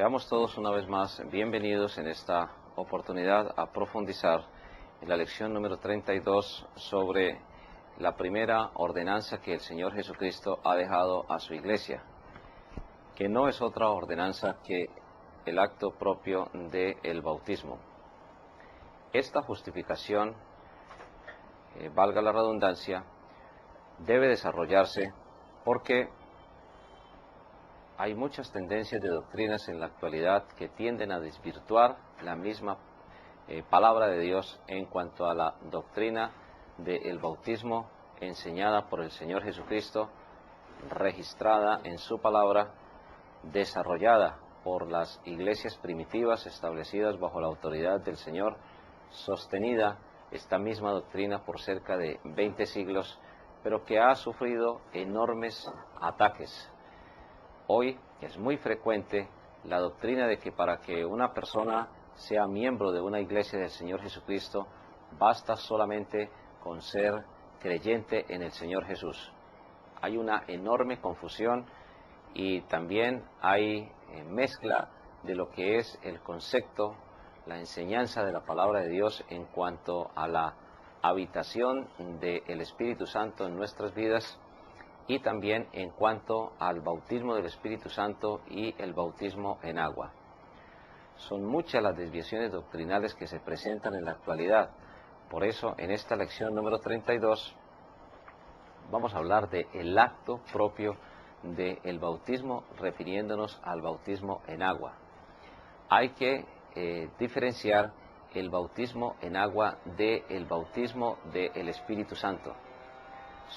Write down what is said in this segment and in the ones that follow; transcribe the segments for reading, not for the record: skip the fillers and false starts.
Seamos todos una vez más bienvenidos en esta oportunidad a profundizar en la lección número 32 sobre la primera ordenanza que el Señor Jesucristo ha dejado a su iglesia, que no es otra ordenanza que el acto propio del bautismo. Esta justificación, valga la redundancia, debe desarrollarse porque hay muchas tendencias de doctrinas en la actualidad que tienden a desvirtuar la misma palabra de Dios en cuanto a la doctrina del bautismo enseñada por el Señor Jesucristo, registrada en su palabra, desarrollada por las iglesias primitivas establecidas bajo la autoridad del Señor, sostenida esta misma doctrina por cerca de 20 siglos, pero que ha sufrido enormes ataques. Hoy es muy frecuente la doctrina de que para que una persona sea miembro de una iglesia del Señor Jesucristo, basta solamente con ser creyente en el Señor Jesús. Hay una enorme confusión y también hay mezcla de lo que es el concepto, la enseñanza de la palabra de Dios en cuanto a la habitación del Espíritu Santo en nuestras vidas, y también en cuanto al bautismo del Espíritu Santo y el bautismo en agua. Son muchas las desviaciones doctrinales que se presentan en la actualidad. Por eso, en esta lección número 32, vamos a hablar del acto propio del bautismo, refiriéndonos al bautismo en agua. Hay que diferenciar el bautismo en agua del bautismo del Espíritu Santo.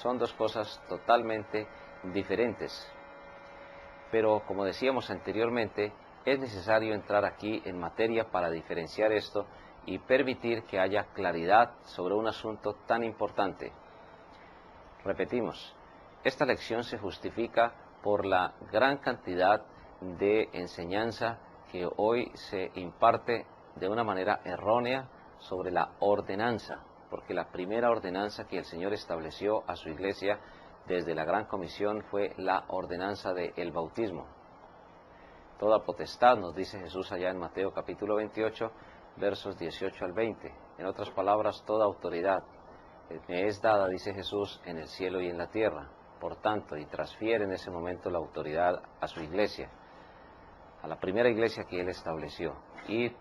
Son dos cosas totalmente diferentes. Pero como decíamos anteriormente, es necesario entrar aquí en materia para diferenciar esto y permitir que haya claridad sobre un asunto tan importante. Repetimos, esta lección se justifica por la gran cantidad de enseñanza que hoy se imparte de una manera errónea sobre la ordenanza, porque la primera ordenanza que el Señor estableció a su iglesia desde la Gran Comisión fue la ordenanza del bautismo. Toda potestad, nos dice Jesús allá en Mateo capítulo 28, versos 18 al 20. En otras palabras, toda autoridad me es dada, dice Jesús, en el cielo y en la tierra. Por tanto, y transfiere en ese momento la autoridad a su iglesia, a la primera iglesia que Él estableció. Y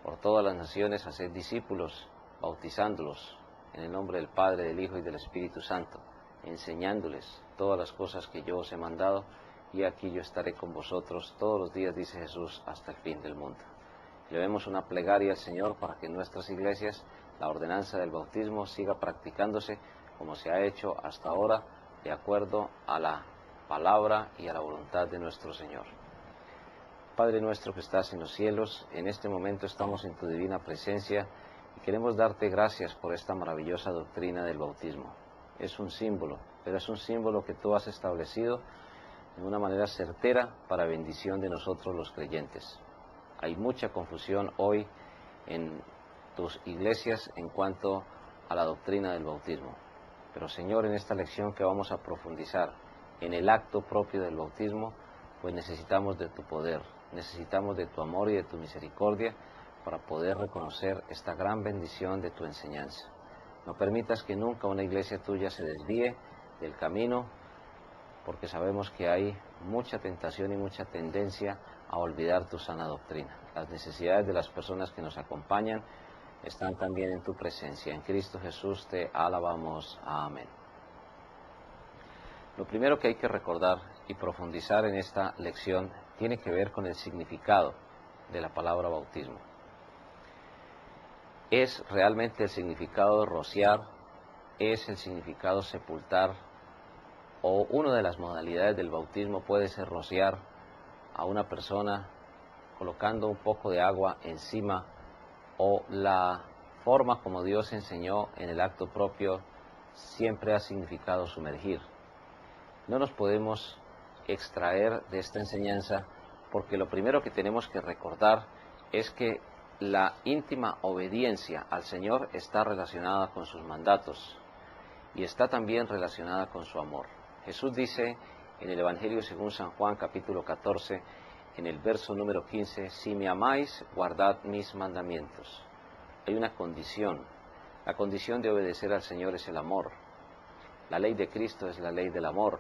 por todas las naciones hacer discípulos, bautizándolos en el nombre del Padre, del Hijo y del Espíritu Santo, enseñándoles todas las cosas que yo os he mandado, y aquí yo estaré con vosotros todos los días, dice Jesús, hasta el fin del mundo. Llevemos una plegaria al Señor para que en nuestras iglesias la ordenanza del bautismo siga practicándose como se ha hecho hasta ahora, de acuerdo a la palabra y a la voluntad de nuestro Señor. Padre nuestro que estás en los cielos, en este momento estamos en tu divina presencia y queremos darte gracias por esta maravillosa doctrina del bautismo. Es un símbolo, pero es un símbolo que tú has establecido de una manera certera para bendición de nosotros los creyentes. Hay mucha confusión hoy en tus iglesias en cuanto a la doctrina del bautismo. Pero Señor, en esta lección que vamos a profundizar en el acto propio del bautismo, pues necesitamos de tu poder, necesitamos de tu amor y de tu misericordia para poder reconocer esta gran bendición de tu enseñanza. No permitas que nunca una iglesia tuya se desvíe del camino, porque sabemos que hay mucha tentación y mucha tendencia a olvidar tu sana doctrina. Las necesidades de las personas que nos acompañan están también en tu presencia. En Cristo Jesús te alabamos. Amén. Lo primero que hay que recordar y profundizar en esta lección tiene que ver con el significado de la palabra bautismo. ¿Es realmente el significado rociar? ¿Es el significado sepultar? ¿O una de las modalidades del bautismo puede ser rociar a una persona colocando un poco de agua encima? ¿O la forma como Dios enseñó en el acto propio siempre ha significado sumergir? No nos podemos extraer de esta enseñanza porque lo primero que tenemos que recordar es que la íntima obediencia al Señor está relacionada con sus mandatos y está también relacionada con su amor. Jesús dice en el Evangelio según San Juan capítulo 14, en el verso número 15, si me amáis, guardad mis mandamientos. Hay una condición. La condición de obedecer al Señor es el amor. La ley de Cristo es la ley del amor.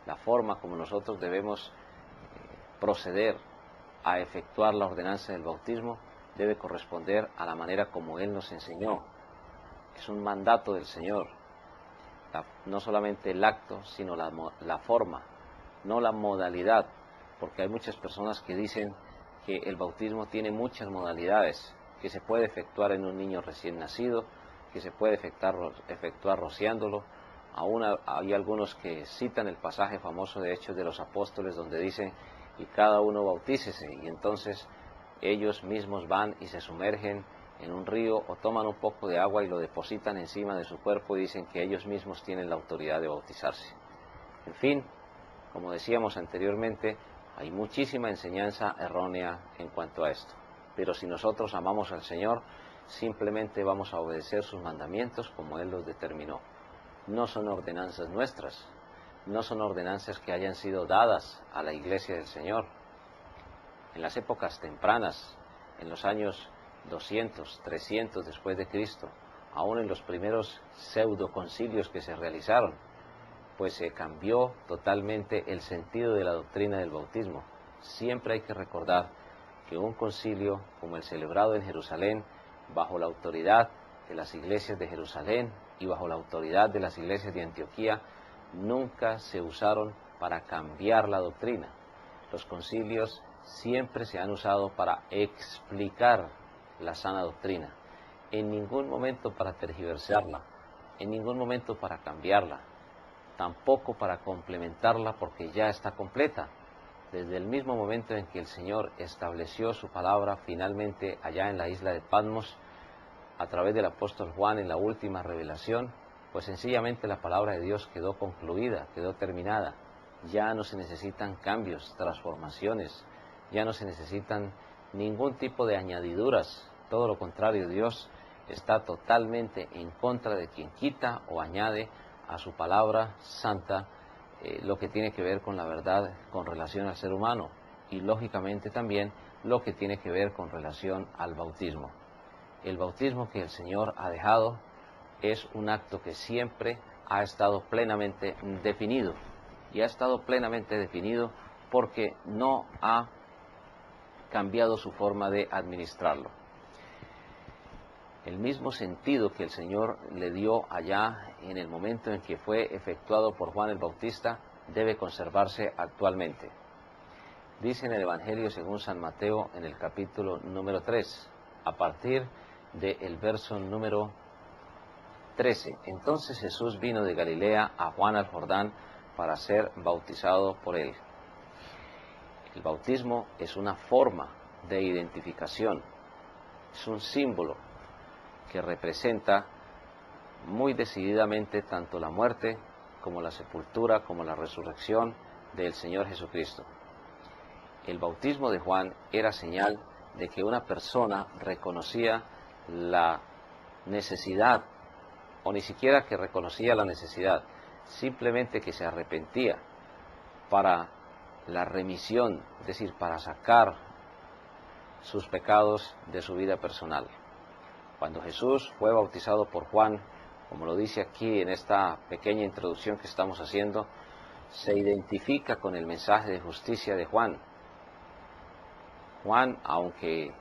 La forma como nosotros debemos proceder a efectuar la ordenanza del bautismo debe corresponder a la manera como Él nos enseñó. Es un mandato del Señor. No solamente el acto, sino la forma, no la modalidad, porque hay muchas personas que dicen que el bautismo tiene muchas modalidades, que se puede efectuar en un niño recién nacido, que se puede efectuar rociándolo. Aún hay algunos que citan el pasaje famoso de Hechos de los Apóstoles donde dicen, y cada uno bautícese, y entonces ellos mismos van y se sumergen en un río o toman un poco de agua y lo depositan encima de su cuerpo y dicen que ellos mismos tienen la autoridad de bautizarse. En fin, como decíamos anteriormente, hay muchísima enseñanza errónea en cuanto a esto. Pero si nosotros amamos al Señor, simplemente vamos a obedecer sus mandamientos como Él los determinó. No son ordenanzas nuestras, no son ordenanzas que hayan sido dadas a la Iglesia del Señor. En las épocas tempranas, en los años 200, 300 después de Cristo, aún en los primeros pseudoconcilios que se realizaron, pues se cambió totalmente el sentido de la doctrina del bautismo. Siempre hay que recordar que un concilio como el celebrado en Jerusalén, bajo la autoridad de las iglesias de Jerusalén y bajo la autoridad de las iglesias de Antioquía, nunca se usaron para cambiar la doctrina. Los concilios siempre se han usado para explicar la sana doctrina, en ningún momento para tergiversarla, en ningún momento para cambiarla, tampoco para complementarla porque ya está completa. Desde el mismo momento en que el Señor estableció su palabra finalmente allá en la isla de Patmos, a través del apóstol Juan en la última revelación, pues sencillamente la palabra de Dios quedó concluida, quedó terminada. Ya no se necesitan cambios, transformaciones, ya no se necesitan ningún tipo de añadiduras. Todo lo contrario, Dios está totalmente en contra de quien quita o añade a su palabra santa lo que tiene que ver con la verdad con relación al ser humano y lógicamente también lo que tiene que ver con relación al bautismo. El bautismo que el Señor ha dejado es un acto que siempre ha estado plenamente definido y ha estado plenamente definido porque no ha cambiado su forma de administrarlo. El mismo sentido que el Señor le dio allá en el momento en que fue efectuado por Juan el Bautista debe conservarse actualmente. Dice en el Evangelio según San Mateo en el capítulo número 3, a partir del verso número 13. Entonces Jesús vino de Galilea a Juan al Jordán para ser bautizado por él. El bautismo es una forma de identificación, es un símbolo que representa muy decididamente tanto la muerte como la sepultura como la resurrección del Señor Jesucristo. El bautismo de Juan era señal de que una persona reconocía la necesidad, o ni siquiera que reconocía la necesidad, simplemente que se arrepentía para la remisión, es decir, para sacar sus pecados de su vida personal. Cuando Jesús fue bautizado por Juan, como lo dice aquí en esta pequeña introducción que estamos haciendo, se identifica con el mensaje de justicia de Juan. Juan, aunque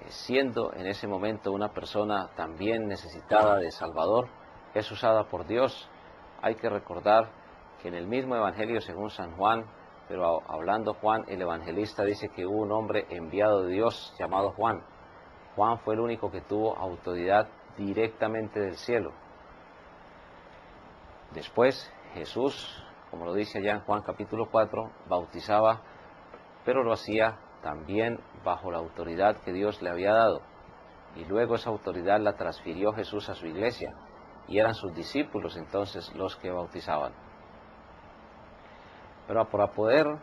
siendo en ese momento una persona también necesitada de Salvador, es usada por Dios. Hay que recordar que en el mismo Evangelio según San Juan, pero hablando Juan el evangelista, dice que hubo un hombre enviado de Dios llamado Juan. Juan fue el único que tuvo autoridad directamente del cielo. Después Jesús, como lo dice allá en Juan capítulo 4, bautizaba, pero lo hacía también bajo la autoridad que Dios le había dado. Y luego esa autoridad la transfirió Jesús a su iglesia, y eran sus discípulos entonces los que bautizaban. Pero para poder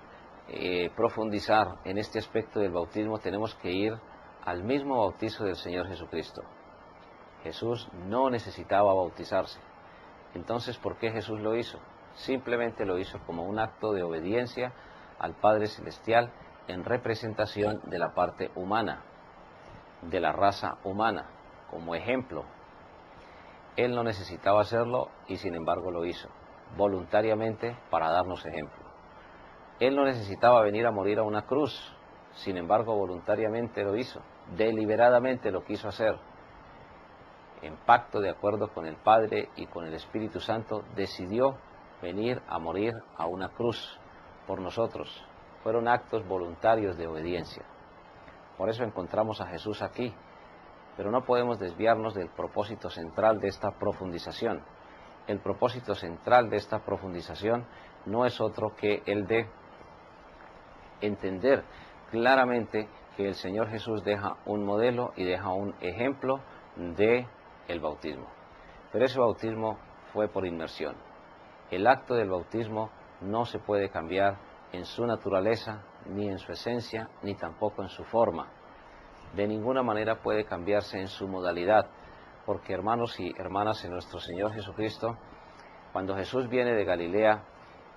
profundizar en este aspecto del bautismo tenemos que ir al mismo bautizo del Señor Jesucristo. Jesús no necesitaba bautizarse. Entonces, ¿por qué Jesús lo hizo? Simplemente lo hizo como un acto de obediencia al Padre Celestial en representación de la parte humana, de la raza humana, como ejemplo. Él no necesitaba hacerlo y sin embargo lo hizo, voluntariamente para darnos ejemplo. Él no necesitaba venir a morir a una cruz, sin embargo voluntariamente lo hizo, deliberadamente lo quiso hacer. En pacto de acuerdo con el Padre y con el Espíritu Santo, decidió venir a morir a una cruz por nosotros. Fueron actos voluntarios de obediencia. Por eso encontramos a Jesús aquí, pero no podemos desviarnos del propósito central de esta profundización. El propósito central de esta profundización no es otro que el de entender claramente que el Señor Jesús deja un modelo y deja un ejemplo de el bautismo. Pero ese bautismo fue por inmersión. El acto del bautismo no se puede cambiar en su naturaleza, ni en su esencia, ni tampoco en su forma. De ninguna manera puede cambiarse en su modalidad, porque hermanos y hermanas en nuestro Señor Jesucristo, cuando Jesús viene de Galilea,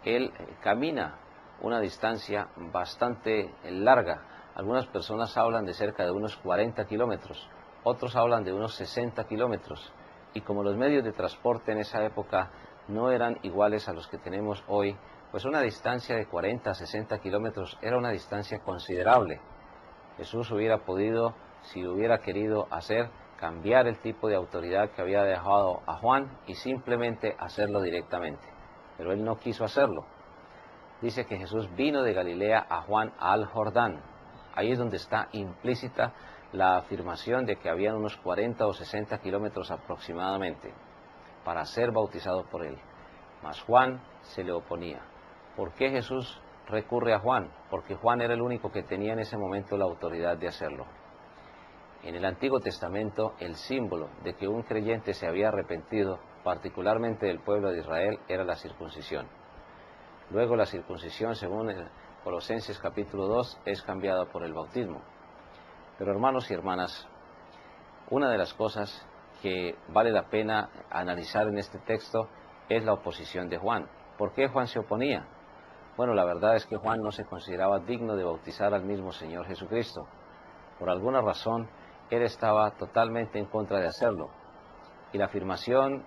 Él camina una distancia bastante larga. Algunas personas hablan de cerca de unos 40 kilómetros, otros hablan de unos 60 kilómetros, y como los medios de transporte en esa época no eran iguales a los que tenemos hoy, pues una distancia de 40 a 60 kilómetros era una distancia considerable. Jesús hubiera podido, si hubiera querido hacer, cambiar el tipo de autoridad que había dejado a Juan y simplemente hacerlo directamente. Pero él no quiso hacerlo. Dice que Jesús vino de Galilea a Juan al Jordán. Ahí es donde está implícita la afirmación de que habían unos 40 o 60 kilómetros aproximadamente para ser bautizado por él. Mas Juan se le oponía. ¿Por qué Jesús recurre a Juan? Porque Juan era el único que tenía en ese momento la autoridad de hacerlo. En el Antiguo Testamento, el símbolo de que un creyente se había arrepentido, particularmente del pueblo de Israel, era la circuncisión. Luego la circuncisión, según Colosenses capítulo 2, es cambiada por el bautismo. Pero hermanos y hermanas, una de las cosas que vale la pena analizar en este texto es la oposición de Juan. ¿Por qué Juan se oponía? Bueno, la verdad es que Juan no se consideraba digno de bautizar al mismo Señor Jesucristo. Por alguna razón, él estaba totalmente en contra de hacerlo. Y la afirmación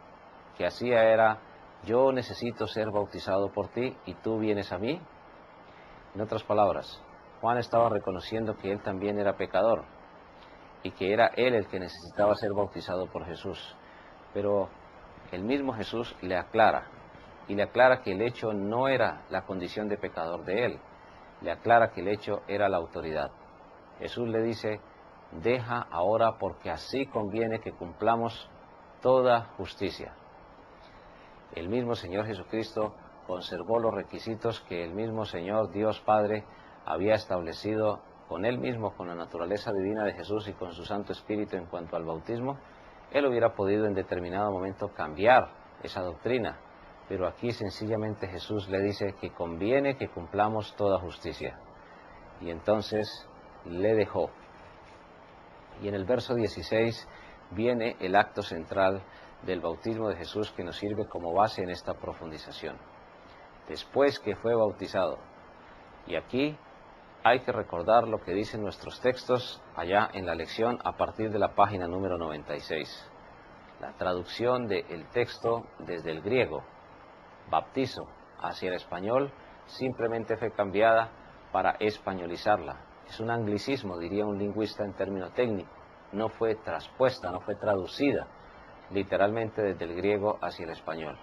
que hacía era: yo necesito ser bautizado por ti y tú vienes a mí. En otras palabras, Juan estaba reconociendo que él también era pecador y que era él el que necesitaba ser bautizado por Jesús. Pero el mismo Jesús le aclara, y le aclara que el hecho no era la condición de pecador de él, le aclara que el hecho era la autoridad. Jesús le dice: deja ahora, porque así conviene que cumplamos toda justicia. El mismo Señor Jesucristo conservó los requisitos que el mismo Señor Dios Padre había establecido con él mismo, con la naturaleza divina de Jesús y con su Santo Espíritu en cuanto al bautismo. Él hubiera podido en determinado momento cambiar esa doctrina, pero aquí sencillamente Jesús le dice que conviene que cumplamos toda justicia. Y entonces le dejó. Y en el verso 16 viene el acto central del bautismo de Jesús que nos sirve como base en esta profundización. Después que fue bautizado, y aquí hay que recordar lo que dicen nuestros textos allá en la lección a partir de la página número 96. La traducción del texto desde el griego, baptizo, hacia el español, simplemente fue cambiada para españolizarla. Es un anglicismo, diría un lingüista en término técnico. No fue traspuesta, no fue traducida literalmente desde el griego hacia el español.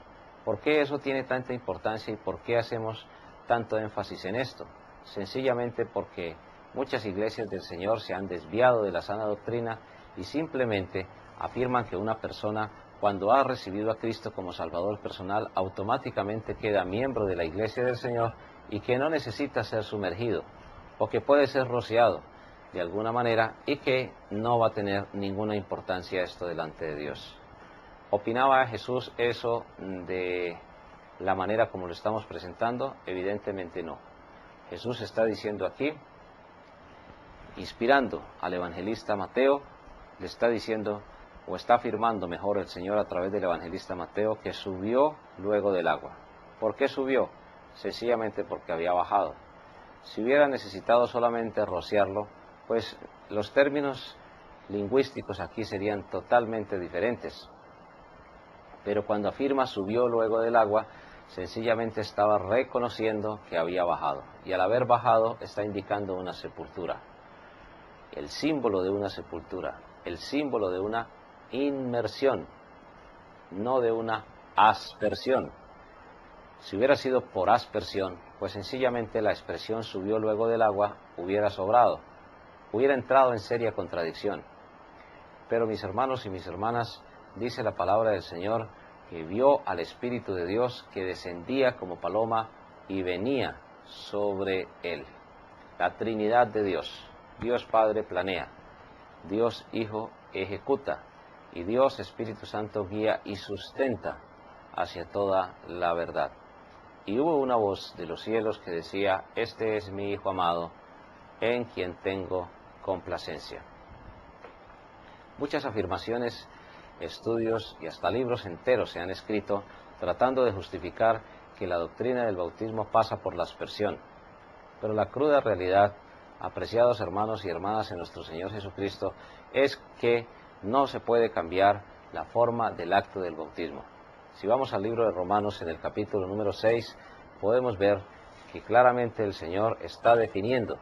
¿Por qué eso tiene tanta importancia y por qué hacemos tanto énfasis en esto? Sencillamente porque muchas iglesias del Señor se han desviado de la sana doctrina y simplemente afirman que una persona, cuando ha recibido a Cristo como Salvador personal, automáticamente queda miembro de la iglesia del Señor y que no necesita ser sumergido, o que puede ser rociado de alguna manera y que no va a tener ninguna importancia esto delante de Dios. ¿Opinaba Jesús eso de la manera como lo estamos presentando? Evidentemente no. Jesús está diciendo aquí, inspirando al evangelista Mateo, le está diciendo, o está afirmando mejor el Señor a través del evangelista Mateo, que subió luego del agua. ¿Por qué subió? Sencillamente porque había bajado. Si hubiera necesitado solamente rociarlo, pues los términos lingüísticos aquí serían totalmente diferentes. Pero cuando afirma subió luego del agua, sencillamente estaba reconociendo que había bajado. Y al haber bajado está indicando una sepultura. El símbolo de una sepultura, el símbolo de una inmersión, no de una aspersión. Si hubiera sido por aspersión, pues sencillamente la expresión subió luego del agua hubiera sobrado, hubiera entrado en seria contradicción. Pero mis hermanos y mis hermanas, dice la palabra del Señor, que vio al Espíritu de Dios que descendía como paloma y venía sobre él. La Trinidad de Dios, Dios Padre planea, Dios Hijo ejecuta, y Dios Espíritu Santo guía y sustenta hacia toda la verdad. Y hubo una voz de los cielos que decía, este es mi Hijo amado, en quien tengo complacencia. Muchas afirmaciones, estudios y hasta libros enteros se han escrito tratando de justificar que la doctrina del bautismo pasa por la aspersión. Pero la cruda realidad, apreciados hermanos y hermanas en nuestro Señor Jesucristo, es que no se puede cambiar la forma del acto del bautismo. Si vamos al libro de Romanos, en el capítulo número 6, podemos ver que claramente el Señor está definiendo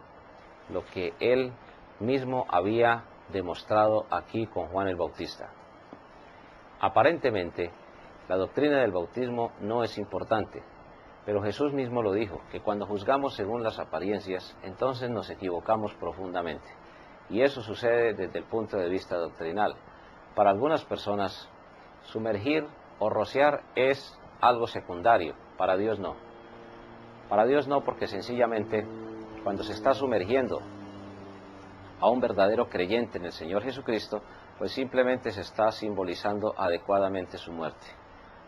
lo que Él mismo había demostrado aquí con Juan el Bautista. Aparentemente, la doctrina del bautismo no es importante, pero Jesús mismo lo dijo, que cuando juzgamos según las apariencias, entonces nos equivocamos profundamente. Y eso sucede desde el punto de vista doctrinal. Para algunas personas, sumergir o rociar es algo secundario, para Dios no. Para Dios no, porque sencillamente cuando se está sumergiendo a un verdadero creyente en el Señor Jesucristo, pues simplemente se está simbolizando adecuadamente su muerte.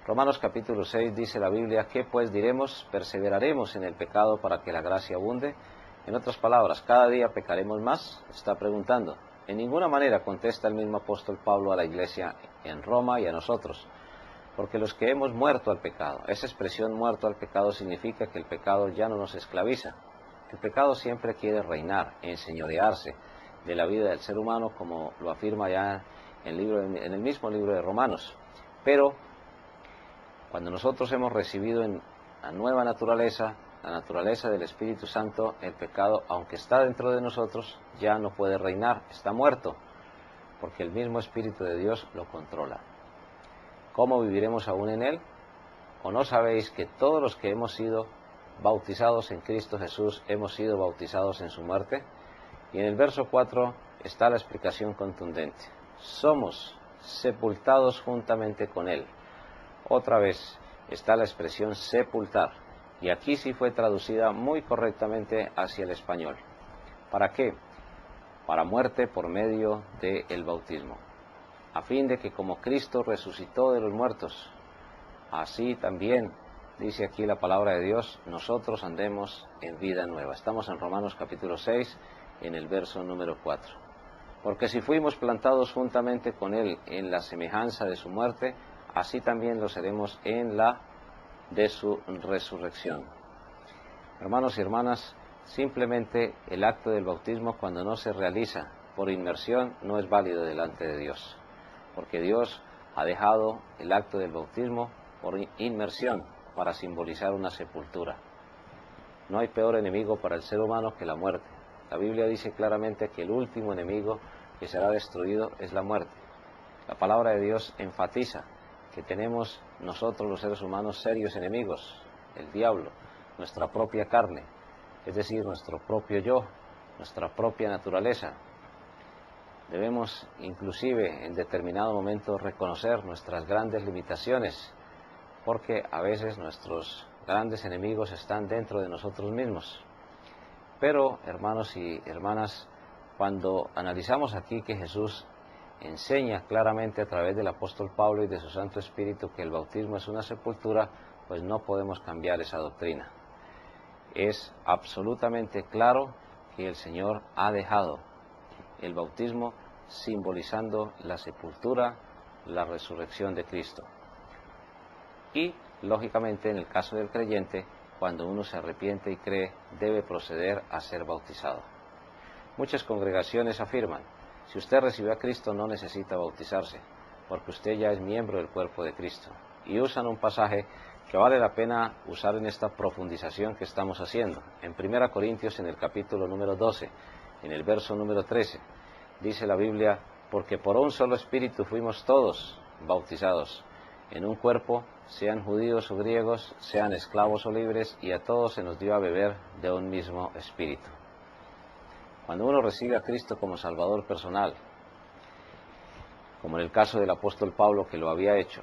Romanos capítulo 6 dice la Biblia, ¿qué pues diremos? ¿Perseveraremos en el pecado para que la gracia abunde? En otras palabras, ¿cada día pecaremos más? Está preguntando. En ninguna manera contesta el mismo apóstol Pablo a la iglesia en Roma y a nosotros, porque los que hemos muerto al pecado, esa expresión muerto al pecado significa que el pecado ya no nos esclaviza. El pecado siempre quiere reinar, enseñorearse de la vida del ser humano, como lo afirma ya en el mismo libro de Romanos. Pero cuando nosotros hemos recibido en la nueva naturaleza, la naturaleza del Espíritu Santo, el pecado, aunque está dentro de nosotros, ya no puede reinar, está muerto, porque el mismo Espíritu de Dios lo controla. ¿Cómo viviremos aún en Él? ¿O no sabéis que todos los que hemos sido bautizados en Cristo Jesús hemos sido bautizados en su muerte? Y en el verso 4 está la explicación contundente. Somos sepultados juntamente con Él. Otra vez está la expresión sepultar, y aquí sí fue traducida muy correctamente hacia el español. ¿Para qué? Para muerte por medio del bautismo, a fin de que como Cristo resucitó de los muertos, así también, dice aquí la palabra de Dios, nosotros andemos en vida nueva. Estamos en Romanos capítulo 6, en el verso número 4. Porque si fuimos plantados juntamente con Él en la semejanza de su muerte, así también lo seremos en la de su resurrección. Hermanos y hermanas, simplemente el acto del bautismo, cuando no se realiza por inmersión, no es válido delante de Dios, porque Dios ha dejado el acto del bautismo por inmersión para simbolizar una sepultura. No hay peor enemigo para el ser humano que la muerte. La Biblia dice claramente que el último enemigo que será destruido es la muerte. La palabra de Dios enfatiza que tenemos nosotros los seres humanos serios enemigos, el diablo, nuestra propia carne, es decir, nuestro propio yo, nuestra propia naturaleza. Debemos inclusive en determinado momento reconocer nuestras grandes limitaciones, porque a veces nuestros grandes enemigos están dentro de nosotros mismos. Pero, hermanos y hermanas, cuando analizamos aquí que Jesús enseña claramente a través del apóstol Pablo y de su Santo Espíritu que el bautismo es una sepultura, pues no podemos cambiar esa doctrina. Es absolutamente claro que el Señor ha dejado el bautismo simbolizando la sepultura, la resurrección de Cristo. Y, lógicamente, en el caso del creyente, cuando uno se arrepiente y cree, debe proceder a ser bautizado. Muchas congregaciones afirman, si usted recibió a Cristo no necesita bautizarse, porque usted ya es miembro del cuerpo de Cristo. Y usan un pasaje que vale la pena usar en esta profundización que estamos haciendo. En 1 Corintios, en el capítulo número 12, en el verso número 13, dice la Biblia, porque por un solo espíritu fuimos todos bautizados en un cuerpo, sean judíos o griegos, sean esclavos o libres, y a todos se nos dio a beber de un mismo espíritu. Cuando uno recibe a Cristo como Salvador personal, como en el caso del apóstol Pablo que lo había hecho,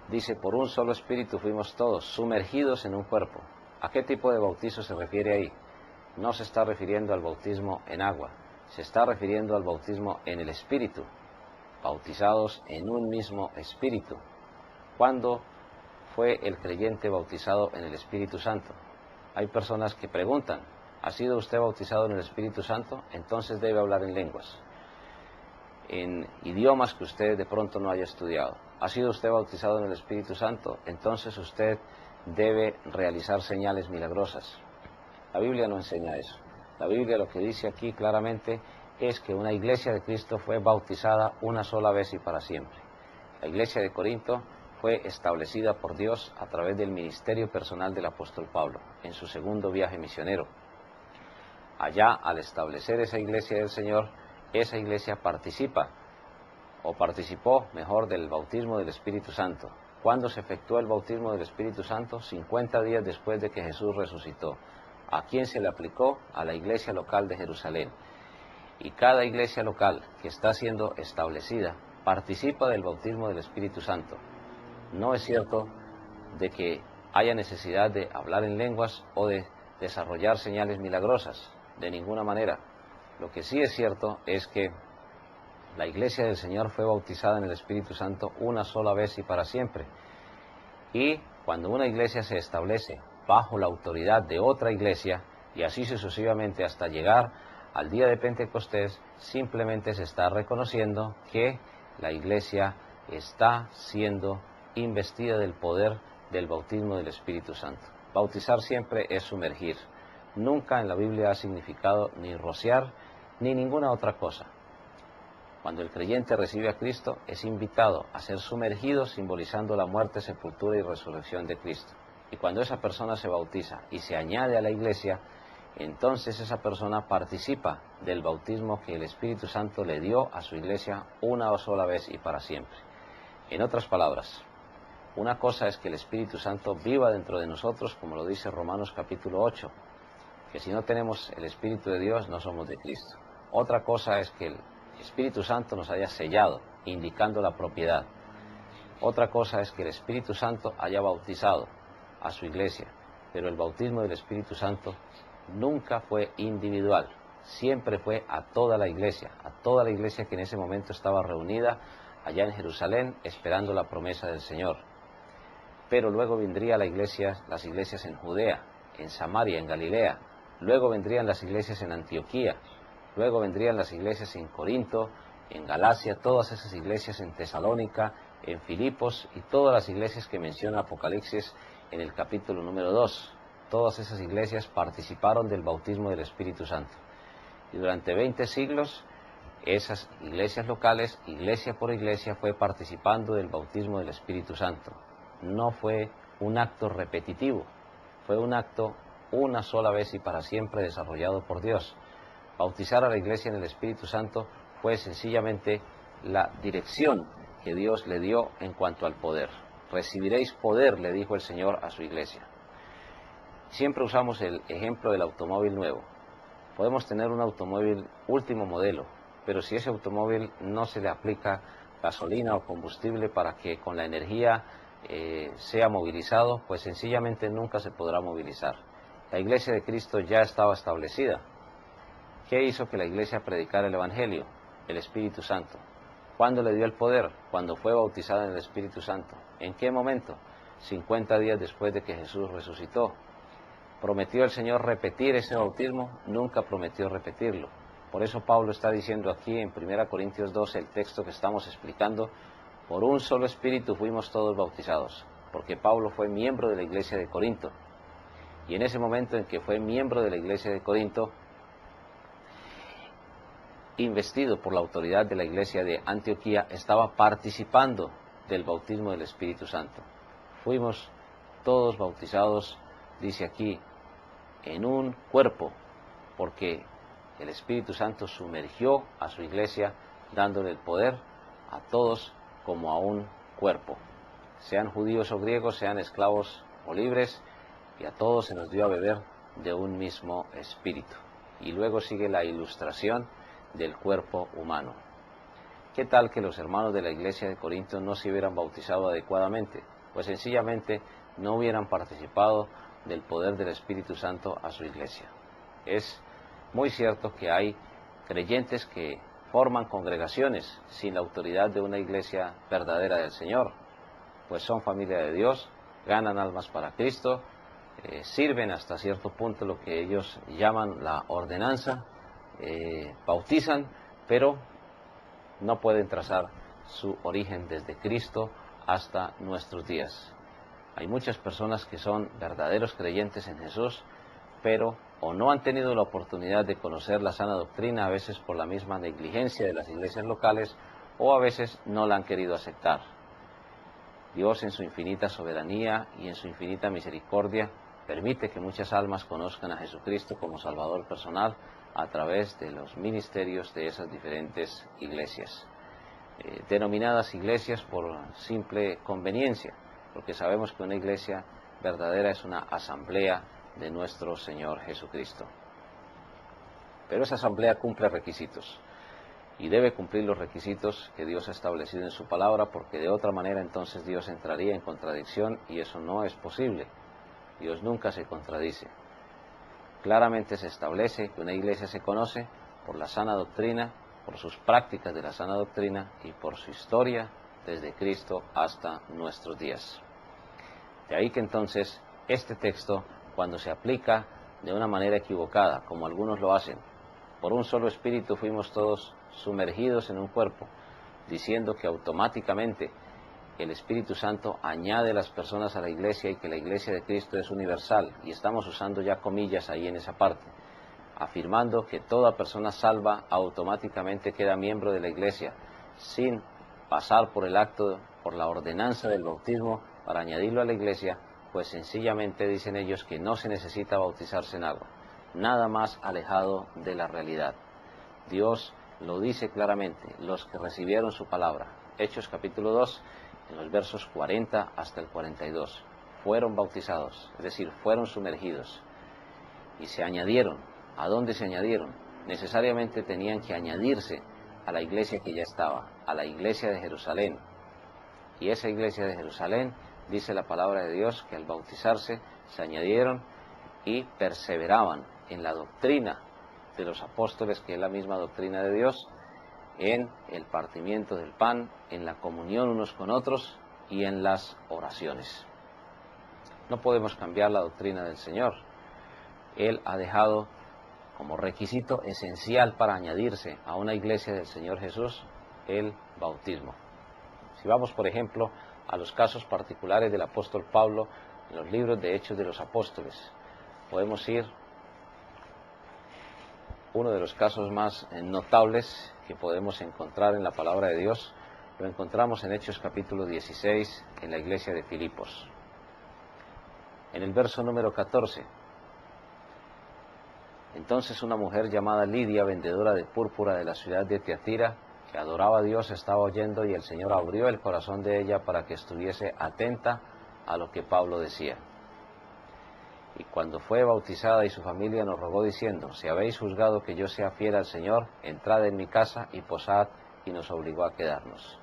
dice, por un solo espíritu fuimos todos sumergidos en un cuerpo. ¿A qué tipo de bautizo se refiere ahí? No se está refiriendo al bautismo en agua, se está refiriendo al bautismo en el espíritu, bautizados en un mismo espíritu. ¿Cuándo fue el creyente bautizado en el Espíritu Santo? Hay personas que preguntan, ¿ha sido usted bautizado en el Espíritu Santo? Entonces debe hablar en lenguas, en idiomas que usted de pronto no haya estudiado. ¿Ha sido usted bautizado en el Espíritu Santo? Entonces usted debe realizar señales milagrosas. La Biblia no enseña eso. La Biblia lo que dice aquí claramente es que una iglesia de Cristo fue bautizada una sola vez y para siempre. La iglesia de Corinto fue establecida por Dios a través del ministerio personal del apóstol Pablo, en su segundo viaje misionero. Allá, al establecer esa iglesia del Señor, esa iglesia participó, mejor, del bautismo del Espíritu Santo. ¿Cuándo se efectuó el bautismo del Espíritu Santo? 50 días después de que Jesús resucitó. ¿A quién se le aplicó? A la iglesia local de Jerusalén. Y cada iglesia local que está siendo establecida participa del bautismo del Espíritu Santo. No es cierto de que haya necesidad de hablar en lenguas o de desarrollar señales milagrosas, de ninguna manera. Lo que sí es cierto es que la iglesia del Señor fue bautizada en el Espíritu Santo una sola vez y para siempre. Y cuando una iglesia se establece bajo la autoridad de otra iglesia, y así sucesivamente hasta llegar al día de Pentecostés, simplemente se está reconociendo que la iglesia está siendo investida del poder del bautismo del Espíritu Santo. Bautizar siempre es sumergir. Nunca en la Biblia ha significado ni rociar ni ninguna otra cosa. Cuando el creyente recibe a Cristo, es invitado a ser sumergido, simbolizando la muerte, sepultura y resurrección de Cristo. Y cuando esa persona se bautiza y se añade a la iglesia, entonces esa persona participa del bautismo que el Espíritu Santo le dio a su iglesia una sola vez y para siempre. En otras palabras, una cosa es que el Espíritu Santo viva dentro de nosotros, como lo dice Romanos capítulo 8, que si no tenemos el Espíritu de Dios no somos de Cristo. Otra cosa es que el Espíritu Santo nos haya sellado, indicando la propiedad. Otra cosa es que el Espíritu Santo haya bautizado a su iglesia, pero el bautismo del Espíritu Santo nunca fue individual, siempre fue a toda la iglesia que en ese momento estaba reunida allá en Jerusalén esperando la promesa del Señor. Pero luego vendrían las iglesias en Judea, en Samaria, en Galilea, luego vendrían las iglesias en Antioquía, luego vendrían las iglesias en Corinto, en Galacia, todas esas iglesias en Tesalónica, en Filipos y todas las iglesias que menciona Apocalipsis en el capítulo número 2. Todas esas iglesias participaron del bautismo del Espíritu Santo. Y durante 20 siglos, esas iglesias locales, iglesia por iglesia, fue participando del bautismo del Espíritu Santo. No fue un acto repetitivo, fue un acto una sola vez y para siempre desarrollado por Dios. Bautizar a la iglesia en el Espíritu Santo fue sencillamente la dirección que Dios le dio en cuanto al poder. Recibiréis poder, le dijo el Señor a su iglesia. Siempre usamos el ejemplo del automóvil nuevo. Podemos tener un automóvil último modelo, pero si ese automóvil no se le aplica gasolina o combustible para que con la energía sea movilizado, pues sencillamente nunca se podrá movilizar. La iglesia de Cristo ya estaba establecida. ¿Qué hizo que la iglesia predicara el Evangelio? El Espíritu Santo. ¿Cuándo le dio el poder? Cuando fue bautizada en el Espíritu Santo. ¿En qué momento? 50 días después de que Jesús resucitó. ¿Prometió el Señor repetir ese bautismo? Nunca prometió repetirlo. Por eso Pablo está diciendo aquí en 1 Corintios 12, el texto que estamos explicando, por un solo Espíritu fuimos todos bautizados, porque Pablo fue miembro de la iglesia de Corinto. Y en ese momento en que fue miembro de la iglesia de Corinto, investido por la autoridad de la iglesia de Antioquía, estaba participando del bautismo del Espíritu Santo. Fuimos todos bautizados, dice aquí, en un cuerpo, porque el Espíritu Santo sumergió a su iglesia, dándole el poder a todos como a un cuerpo, sean judíos o griegos, sean esclavos o libres, y a todos se nos dio a beber de un mismo espíritu. Y luego sigue la ilustración del cuerpo humano. ¿Qué tal que los hermanos de la iglesia de Corinto no se hubieran bautizado adecuadamente? Pues sencillamente no hubieran participado del poder del Espíritu Santo a su iglesia. Es muy cierto que hay creyentes que forman congregaciones sin la autoridad de una iglesia verdadera del Señor, pues son familia de Dios, ganan almas para Cristo, sirven hasta cierto punto lo que ellos llaman la ordenanza, bautizan, pero no pueden trazar su origen desde Cristo hasta nuestros días. Hay muchas personas que son verdaderos creyentes en Jesús, pero o no han tenido la oportunidad de conocer la sana doctrina, a veces por la misma negligencia de las iglesias locales, o a veces no la han querido aceptar. Dios, en su infinita soberanía y en su infinita misericordia, permite que muchas almas conozcan a Jesucristo como Salvador personal a través de los ministerios de esas diferentes iglesias, denominadas iglesias por simple conveniencia, porque sabemos que una iglesia verdadera es una asamblea de nuestro Señor Jesucristo. Pero esa asamblea cumple requisitos, y debe cumplir los requisitos que Dios ha establecido en su palabra, porque de otra manera entonces Dios entraría en contradicción, y eso no es posible. Dios nunca se contradice. Claramente se establece que una iglesia se conoce por la sana doctrina, por sus prácticas de la sana doctrina y por su historia desde Cristo hasta nuestros días. De ahí que entonces este texto, cuando se aplica de una manera equivocada, como algunos lo hacen, por un solo espíritu fuimos todos sumergidos en un cuerpo, diciendo que automáticamente el Espíritu Santo añade las personas a la iglesia y que la iglesia de Cristo es universal, y estamos usando ya comillas ahí en esa parte, afirmando que toda persona salva automáticamente queda miembro de la iglesia, sin pasar por el acto, por la ordenanza del bautismo para añadirlo a la iglesia, pues sencillamente dicen ellos que no se necesita bautizarse en agua. Nada más alejado de la realidad. Dios lo dice claramente, los que recibieron su palabra. Hechos capítulo 2, en los versos 40 hasta el 42, fueron bautizados, es decir, fueron sumergidos y se añadieron. ¿A dónde se añadieron? Necesariamente tenían que añadirse a la iglesia que ya estaba, a la iglesia de Jerusalén. Y esa iglesia de Jerusalén, dice la palabra de Dios, que al bautizarse se añadieron y perseveraban en la doctrina de los apóstoles, que es la misma doctrina de Dios, en el partimiento del pan, en la comunión unos con otros y en las oraciones. No podemos cambiar la doctrina del Señor. Él ha dejado como requisito esencial para añadirse a una iglesia del Señor Jesús el bautismo. Si vamos, por ejemplo, a los casos particulares del apóstol Pablo en los libros de Hechos de los Apóstoles, podemos ir uno de los casos más notables que podemos encontrar en la palabra de Dios. Lo encontramos en Hechos capítulo 16, en la iglesia de Filipos. En el verso número 14. Entonces una mujer llamada Lidia, vendedora de púrpura de la ciudad de Tiatira, que adoraba a Dios, estaba oyendo, y el Señor abrió el corazón de ella para que estuviese atenta a lo que Pablo decía. Y cuando fue bautizada y su familia, nos rogó diciendo: si habéis juzgado que yo sea fiel al Señor, entrad en mi casa y posad, y nos obligó a quedarnos.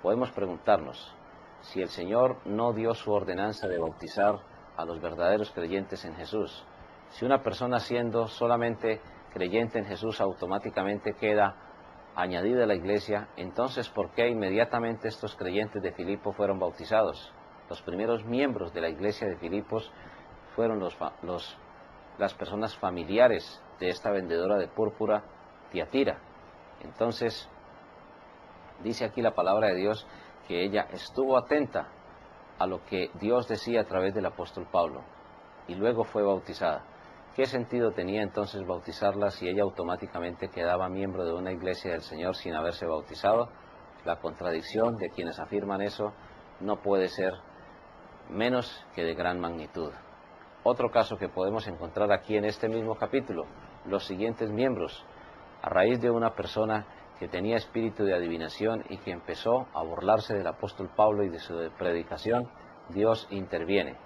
Podemos preguntarnos, si el Señor no dio su ordenanza de bautizar a los verdaderos creyentes en Jesús, si una persona siendo solamente creyente en Jesús automáticamente queda añadida a la iglesia, entonces ¿por qué inmediatamente estos creyentes de Filipo fueron bautizados? Los primeros miembros de la iglesia de Filipos fueron las personas familiares de esta vendedora de púrpura, Tiatira. Entonces, dice aquí la palabra de Dios que ella estuvo atenta a lo que Dios decía a través del apóstol Pablo. y luego fue bautizada. ¿Qué sentido tenía entonces bautizarla si ella automáticamente quedaba miembro de una iglesia del Señor sin haberse bautizado? La contradicción de quienes afirman eso no puede ser menos que de gran magnitud. Otro caso que podemos encontrar aquí en este mismo capítulo, los siguientes miembros, a raíz de una persona que tenía espíritu de adivinación y que empezó a burlarse del apóstol Pablo y de su predicación, Dios interviene.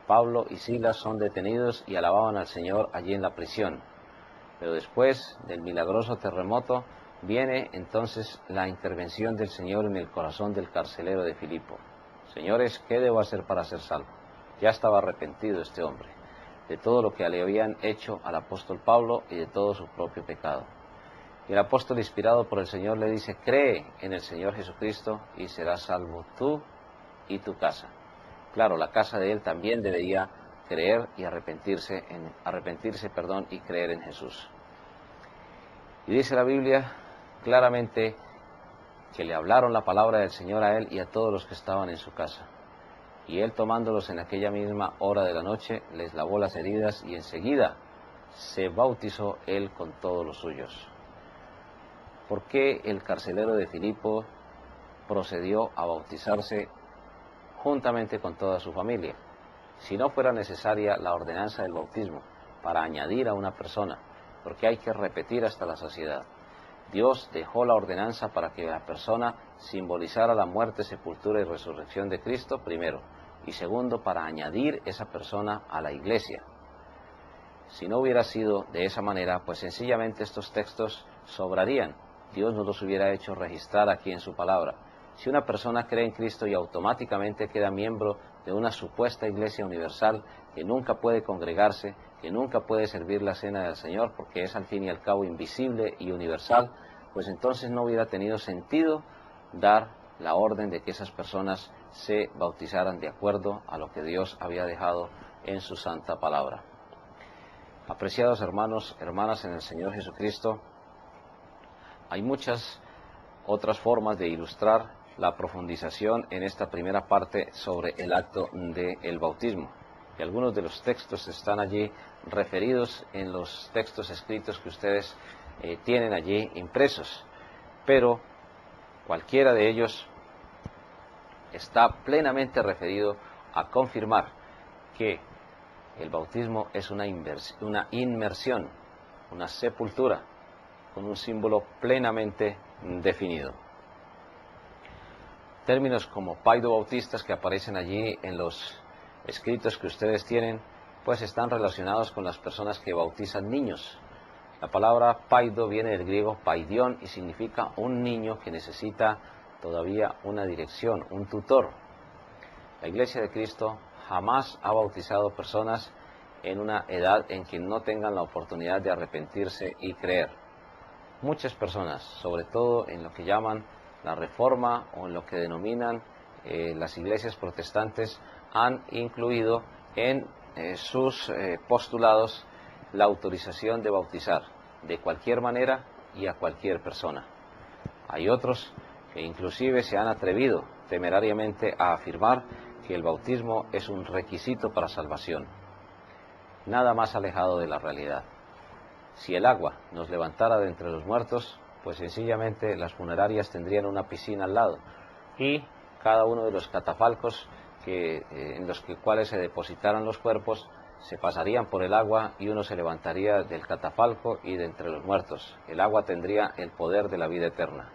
Pablo y Silas son detenidos y alababan al Señor allí en la prisión. Pero después del milagroso terremoto, viene entonces la intervención del Señor en el corazón del carcelero de Filipo. Señores, ¿qué debo hacer para ser salvo? Ya estaba arrepentido este hombre de todo lo que le habían hecho al apóstol Pablo y de todo su propio pecado. Y el apóstol, inspirado por el Señor, le dice: cree en el Señor Jesucristo y serás salvo tú y tu casa. Claro, la casa de él también debería creer y arrepentirse y creer en Jesús. Y dice la Biblia claramente que le hablaron la palabra del Señor a él y a todos los que estaban en su casa. Y él, tomándolos en aquella misma hora de la noche, les lavó las heridas y enseguida se bautizó él con todos los suyos. ¿Por qué el carcelero de Filipo procedió a bautizarse juntamente con toda su familia? Si no fuera necesaria la ordenanza del bautismo para añadir a una persona, porque hay que repetir hasta la saciedad. Dios dejó la ordenanza para que la persona simbolizara la muerte, sepultura y resurrección de Cristo, primero, y segundo, para añadir esa persona a la iglesia. Si no hubiera sido de esa manera, pues sencillamente estos textos sobrarían. Dios no los hubiera hecho registrar aquí en su palabra. Si una persona cree en Cristo y automáticamente queda miembro de una supuesta iglesia universal que nunca puede congregarse, que nunca puede servir la cena del Señor, porque es al fin y al cabo invisible y universal, pues entonces no hubiera tenido sentido dar la orden de que esas personas se bautizaran de acuerdo a lo que Dios había dejado en su santa palabra. Apreciados hermanos, hermanas en el Señor Jesucristo, hay muchas otras formas de ilustrar la profundización en esta primera parte sobre el acto del bautismo. Y algunos de los textos están allí referidos en los textos escritos que ustedes tienen allí impresos. Pero cualquiera de ellos está plenamente referido a confirmar que el bautismo es una inmersión, una sepultura, con un símbolo plenamente definido. Términos como paidobautistas que aparecen allí en los escritos que ustedes tienen, pues están relacionados con las personas que bautizan niños. La palabra paido viene del griego paidión y significa un niño que necesita todavía una dirección, un tutor. La Iglesia de Cristo jamás ha bautizado personas en una edad en que no tengan la oportunidad de arrepentirse y creer. Muchas personas, sobre todo en lo que llaman la Reforma o en lo que denominan las iglesias protestantes, han incluido en sus postulados la autorización de bautizar de cualquier manera y a cualquier persona. Hay otros que inclusive se han atrevido temerariamente a afirmar que el bautismo es un requisito para salvación. Nada más alejado de la realidad. Si el agua nos levantara de entre los muertos, pues sencillamente las funerarias tendrían una piscina al lado y cada uno de los catafalcos en los cuales se depositaran los cuerpos se pasarían por el agua y uno se levantaría del catafalco y de entre los muertos. El agua tendría el poder de la vida eterna.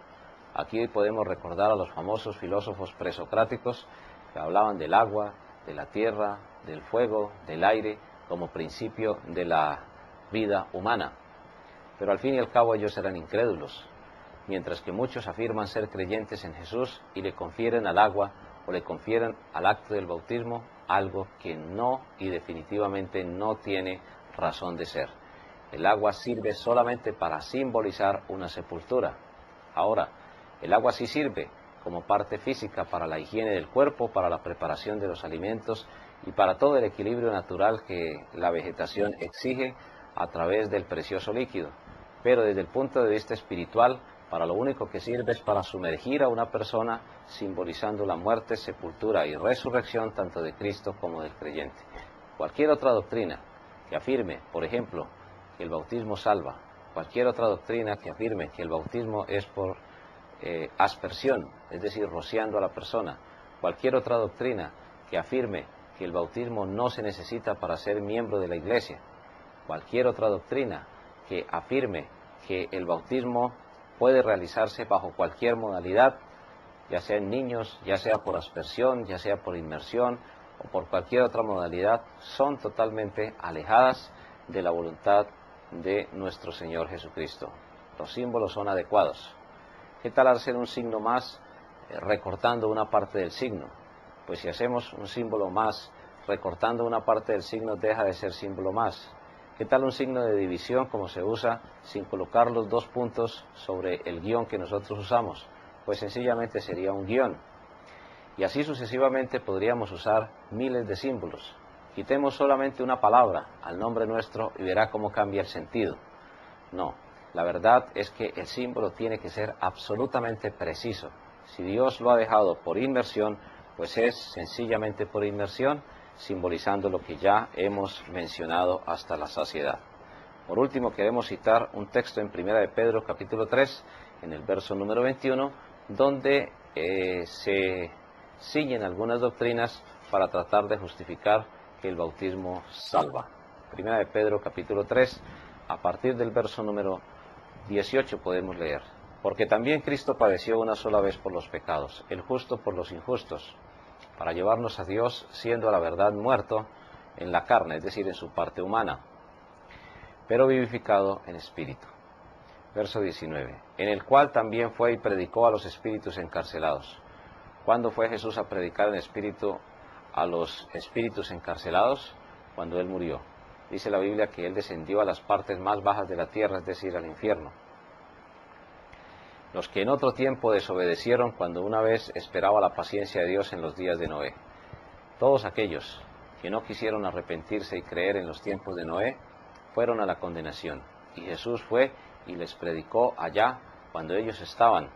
Aquí podemos recordar a los famosos filósofos presocráticos que hablaban del agua, de la tierra, del fuego, del aire, como principio de la vida humana. Pero al fin y al cabo ellos eran incrédulos, mientras que muchos afirman ser creyentes en Jesús y le confieren al agua o le confieren al acto del bautismo algo que no y definitivamente no tiene razón de ser. El agua sirve solamente para simbolizar una sepultura. Ahora, el agua sí sirve como parte física para la higiene del cuerpo, para la preparación de los alimentos y para todo el equilibrio natural que la vegetación exige a través del precioso líquido. Pero desde el punto de vista espiritual, para lo único que sirve es para sumergir a una persona, simbolizando la muerte, sepultura y resurrección tanto de Cristo como del creyente. Cualquier otra doctrina que afirme, por ejemplo, que el bautismo salva, cualquier otra doctrina que afirme que el bautismo es por aspersión, es decir, rociando a la persona, cualquier otra doctrina que afirme que el bautismo no se necesita para ser miembro de la iglesia, cualquier otra doctrina que afirme que el bautismo puede realizarse bajo cualquier modalidad, ya sea en niños, ya sea por aspersión, ya sea por inmersión o por cualquier otra modalidad, son totalmente alejadas de la voluntad de nuestro Señor Jesucristo. Los símbolos son adecuados. ¿Qué tal hacer un signo más recortando una parte del signo? Pues si hacemos un símbolo más recortando una parte del signo, deja de ser símbolo más. ¿Qué tal un signo de división como se usa sin colocar los dos puntos sobre el guión que nosotros usamos? Pues sencillamente sería un guión. Y así sucesivamente podríamos usar miles de símbolos. Quitemos solamente una palabra al nombre nuestro y verá cómo cambia el sentido. No, la verdad es que el símbolo tiene que ser absolutamente preciso. Si Dios lo ha dejado por inmersión, pues es sencillamente por inmersión, simbolizando lo que ya hemos mencionado hasta la saciedad. Por último, queremos citar un texto en 1 de Pedro, capítulo 3, en el verso número 21, donde se siguen algunas doctrinas para tratar de justificar que el bautismo salva. 1 de Pedro, capítulo 3, a partir del verso número 18 podemos leer: porque también Cristo padeció una sola vez por los pecados, el justo por los injustos, para llevarnos a Dios, siendo a la verdad muerto en la carne, es decir, en su parte humana, pero vivificado en espíritu. Verso 19, en el cual también fue y predicó a los espíritus encarcelados. ¿Cuándo fue Jesús a predicar en espíritu a los espíritus encarcelados? Cuando Él murió. Dice la Biblia que Él descendió a las partes más bajas de la tierra, es decir, al infierno. Los que en otro tiempo desobedecieron cuando una vez esperaba la paciencia de Dios en los días de Noé. Todos aquellos que no quisieron arrepentirse y creer en los tiempos de Noé fueron a la condenación. Y Jesús fue y les predicó allá cuando ellos estaban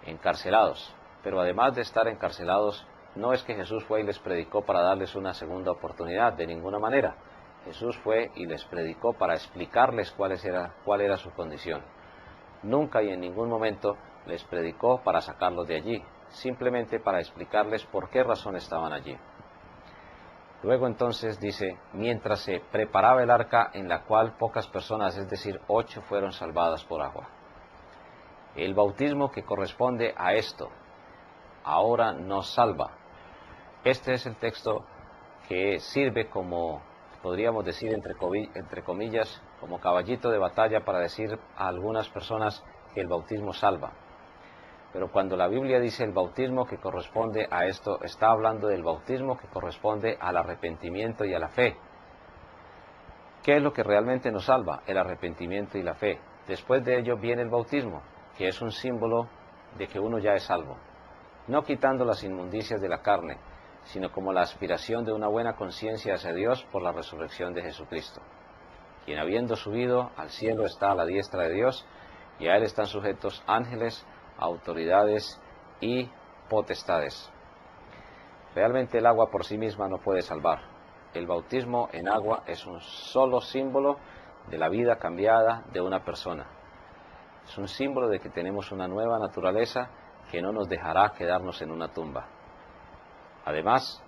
encarcelados. Pero además de estar encarcelados, no es que Jesús fue y les predicó para darles una segunda oportunidad, de ninguna manera. Jesús fue y les predicó para explicarles cuál era su condición. Nunca y en ningún momento les predicó para sacarlos de allí, simplemente para explicarles por qué razón estaban allí. Luego entonces dice, mientras se preparaba el arca en la cual pocas personas, es decir, 8, fueron salvadas por agua. El bautismo que corresponde a esto, ahora nos salva. Este es el texto que sirve como, podríamos decir entre comillas, como caballito de batalla para decir a algunas personas que el bautismo salva. Pero cuando la Biblia dice el bautismo que corresponde a esto, está hablando del bautismo que corresponde al arrepentimiento y a la fe. ¿Qué es lo que realmente nos salva? El arrepentimiento y la fe. Después de ello viene el bautismo, que es un símbolo de que uno ya es salvo. No quitando las inmundicias de la carne, sino como la aspiración de una buena conciencia hacia Dios por la resurrección de Jesucristo, quien habiendo subido al cielo está a la diestra de Dios, y a Él están sujetos ángeles, autoridades y potestades. Realmente el agua por sí misma no puede salvar. El bautismo en agua es un solo símbolo de la vida cambiada de una persona. Es un símbolo de que tenemos una nueva naturaleza que no nos dejará quedarnos en una tumba. Además,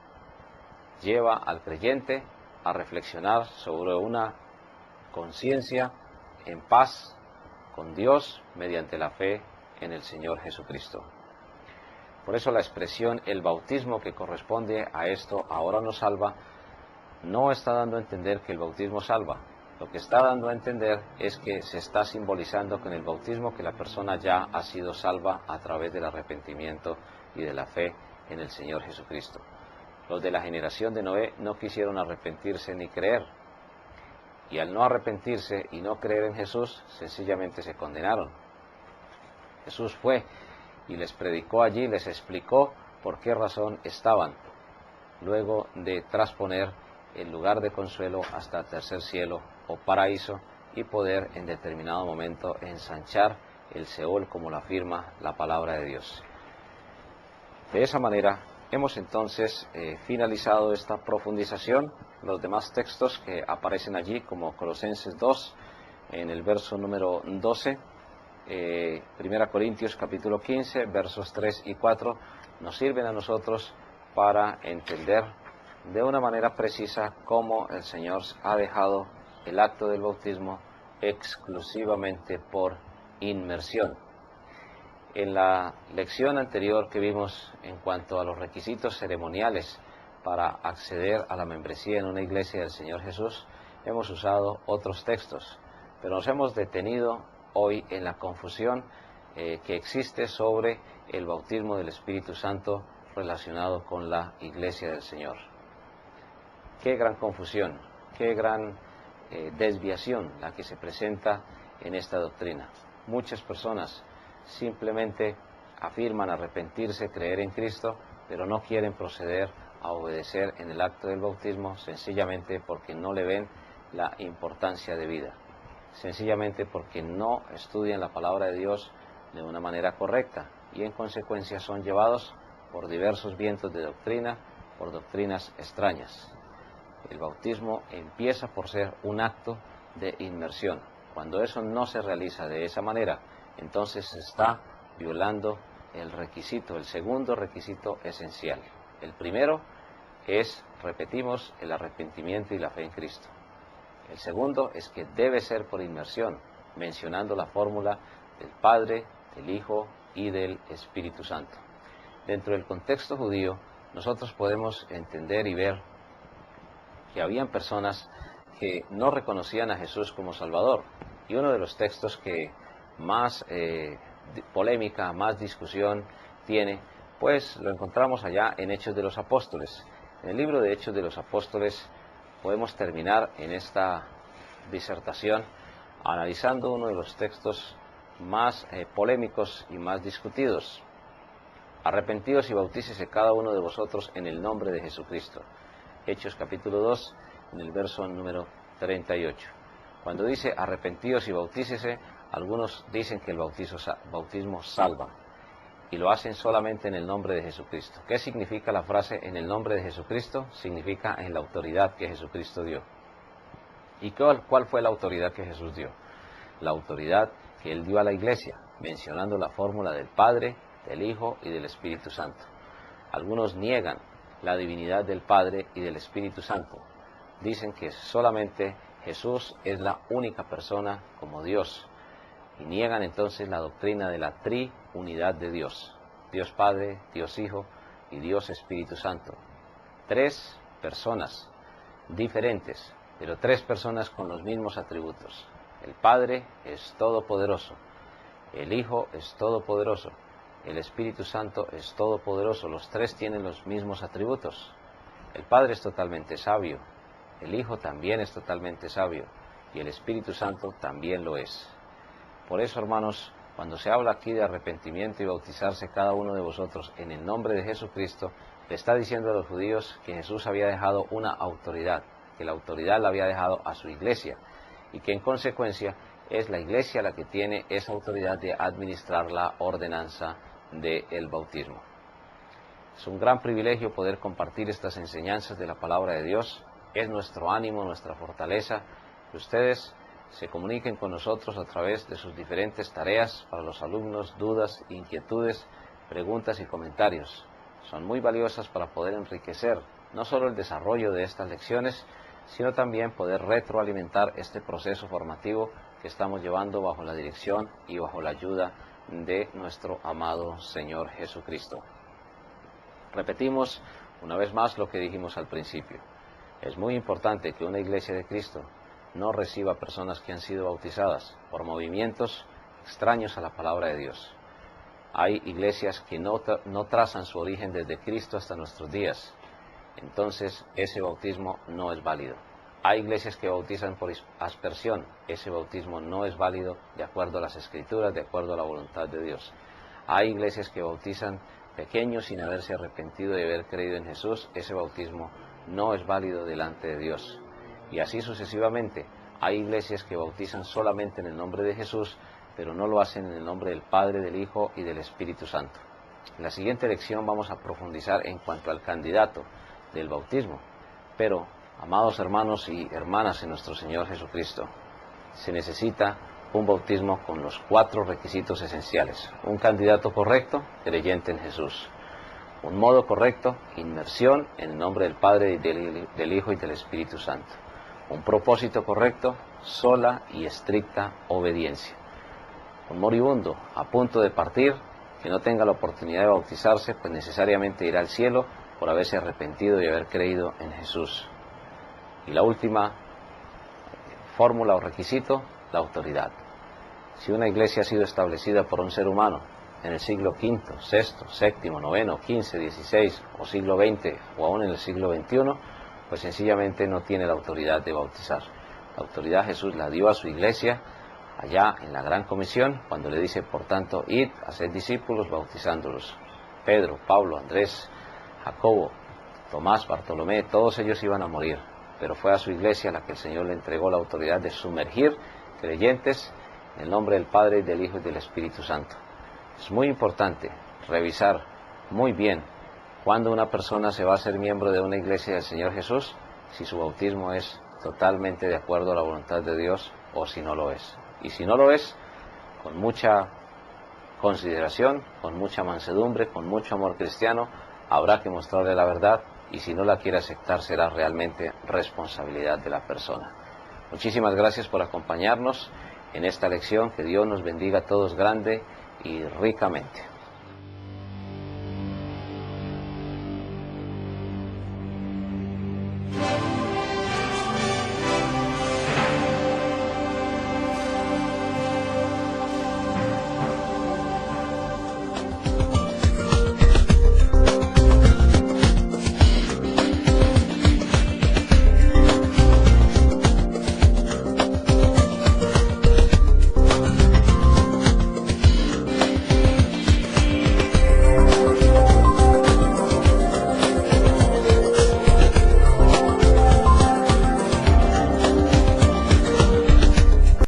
lleva al creyente a reflexionar sobre una conciencia en paz con Dios mediante la fe en el Señor Jesucristo. Por eso la expresión el bautismo que corresponde a esto ahora nos salva no está dando a entender que el bautismo salva. Lo que está dando a entender es que se está simbolizando con el bautismo que la persona ya ha sido salva a través del arrepentimiento y de la fe en el Señor Jesucristo. Los de la generación de Noé no quisieron arrepentirse ni creer. Y al no arrepentirse y no creer en Jesús, sencillamente se condenaron. Jesús fue y les predicó allí, les explicó por qué razón estaban, luego de trasponer el lugar de consuelo hasta el tercer cielo o paraíso y poder en determinado momento ensanchar el Seol como lo afirma la palabra de Dios. De esa manera Hemos entonces finalizado esta profundización. Los demás textos que aparecen allí, como Colosenses 2, en el verso número 12, 1 Corintios capítulo 15, versos 3 y 4, nos sirven a nosotros para entender de una manera precisa cómo el Señor ha dejado el acto del bautismo exclusivamente por inmersión. En la lección anterior que vimos en cuanto a los requisitos ceremoniales para acceder a la membresía en una iglesia del Señor Jesús, hemos usado otros textos, pero nos hemos detenido hoy en la confusión que existe sobre el bautismo del Espíritu Santo relacionado con la iglesia del Señor. Qué gran confusión, qué gran desviación la que se presenta en esta doctrina. Muchas personas simplemente afirman arrepentirse, creer en Cristo, pero no quieren proceder a obedecer en el acto del bautismo sencillamente porque no le ven la importancia de vida, sencillamente porque no estudian la palabra de Dios de una manera correcta y en consecuencia son llevados por diversos vientos de doctrina, por doctrinas extrañas. El bautismo empieza por ser un acto de inmersión. Cuando eso no se realiza de esa manera, entonces se está violando el requisito, el segundo requisito esencial. El primero es, repetimos, el arrepentimiento y la fe en Cristo. El segundo es que debe ser por inmersión, mencionando la fórmula del Padre, del Hijo y del Espíritu Santo. Dentro del contexto judío, nosotros podemos entender y ver que habían personas que no reconocían a Jesús como Salvador. Y uno de los textos que más polémica, más discusión tiene, pues lo encontramos allá en Hechos de los Apóstoles. En el libro de Hechos de los Apóstoles podemos terminar en esta disertación analizando uno de los textos más polémicos y más discutidos. Arrepentíos y bautícese cada uno de vosotros en el nombre de Jesucristo. Hechos capítulo 2, en el verso número 38. Cuando dice arrepentíos y bautícese, algunos dicen que el bautismo salva, y lo hacen solamente en el nombre de Jesucristo. ¿Qué significa la frase en el nombre de Jesucristo? Significa en la autoridad que Jesucristo dio. ¿Y cuál fue la autoridad que Jesús dio? La autoridad que Él dio a la iglesia, mencionando la fórmula del Padre, del Hijo y del Espíritu Santo. Algunos niegan la divinidad del Padre y del Espíritu Santo. Dicen que solamente Jesús es la única persona como Dios. Y niegan entonces la doctrina de la triunidad de Dios. Dios Padre, Dios Hijo y Dios Espíritu Santo. Tres personas diferentes, pero tres personas con los mismos atributos. El Padre es todopoderoso, el Hijo es todopoderoso, el Espíritu Santo es todopoderoso. Los tres tienen los mismos atributos. El Padre es totalmente sabio, el Hijo también es totalmente sabio y el Espíritu Santo también lo es. Por eso, hermanos, cuando se habla aquí de arrepentimiento y bautizarse cada uno de vosotros en el nombre de Jesucristo, le está diciendo a los judíos que Jesús había dejado una autoridad, que la autoridad la había dejado a su iglesia y que en consecuencia es la iglesia la que tiene esa autoridad de administrar la ordenanza del bautismo. Es un gran privilegio poder compartir estas enseñanzas de la palabra de Dios. Es nuestro ánimo, nuestra fortaleza, que ustedes se comuniquen con nosotros a través de sus diferentes tareas para los alumnos, dudas, inquietudes, preguntas y comentarios. Son muy valiosas para poder enriquecer no solo el desarrollo de estas lecciones, sino también poder retroalimentar este proceso formativo que estamos llevando bajo la dirección y bajo la ayuda de nuestro amado Señor Jesucristo. Repetimos una vez más lo que dijimos al principio. Es muy importante que una iglesia de Cristo no reciba personas que han sido bautizadas por movimientos extraños a la palabra de Dios. Hay iglesias que no trazan su origen desde Cristo hasta nuestros días. Entonces ese bautismo no es válido. Hay iglesias que bautizan por aspersión. Ese bautismo no es válido de acuerdo a las Escrituras, de acuerdo a la voluntad de Dios. Hay iglesias que bautizan pequeños sin haberse arrepentido y haber creído en Jesús. Ese bautismo no es válido delante de Dios. Y así sucesivamente. Hay iglesias que bautizan solamente en el nombre de Jesús, pero no lo hacen en el nombre del Padre, del Hijo y del Espíritu Santo. En la siguiente lección vamos a profundizar en cuanto al candidato del bautismo. Pero, amados hermanos y hermanas en nuestro Señor Jesucristo, se necesita un bautismo con los 4 requisitos esenciales. Un candidato correcto, creyente en Jesús. Un modo correcto, inmersión en el nombre del Padre, del Hijo y del Espíritu Santo. Un propósito correcto, sola y estricta obediencia. Un moribundo a punto de partir, que no tenga la oportunidad de bautizarse, pues necesariamente irá al cielo por haberse arrepentido y haber creído en Jesús. Y la última fórmula o requisito, la autoridad. Si una iglesia ha sido establecida por un ser humano en el siglo V, VI, VII, IX, XV, XVI o siglo XX o aún en el siglo XXI, pues sencillamente no tiene la autoridad de bautizar. La autoridad Jesús la dio a su iglesia allá en la Gran Comisión, cuando le dice, por tanto, id, haced discípulos, bautizándolos. Pedro, Pablo, Andrés, Jacobo, Tomás, Bartolomé, todos ellos iban a morir, pero fue a su iglesia a la que el Señor le entregó la autoridad de sumergir creyentes en el nombre del Padre, del Hijo y del Espíritu Santo. Es muy importante revisar muy bien cuando una persona se va a hacer miembro de una iglesia del Señor Jesús, si su bautismo es totalmente de acuerdo a la voluntad de Dios o si no lo es. Y si no lo es, con mucha consideración, con mucha mansedumbre, con mucho amor cristiano, habrá que mostrarle la verdad, y si no la quiere aceptar será realmente responsabilidad de la persona. Muchísimas gracias por acompañarnos en esta lección. Que Dios nos bendiga a todos grande y ricamente.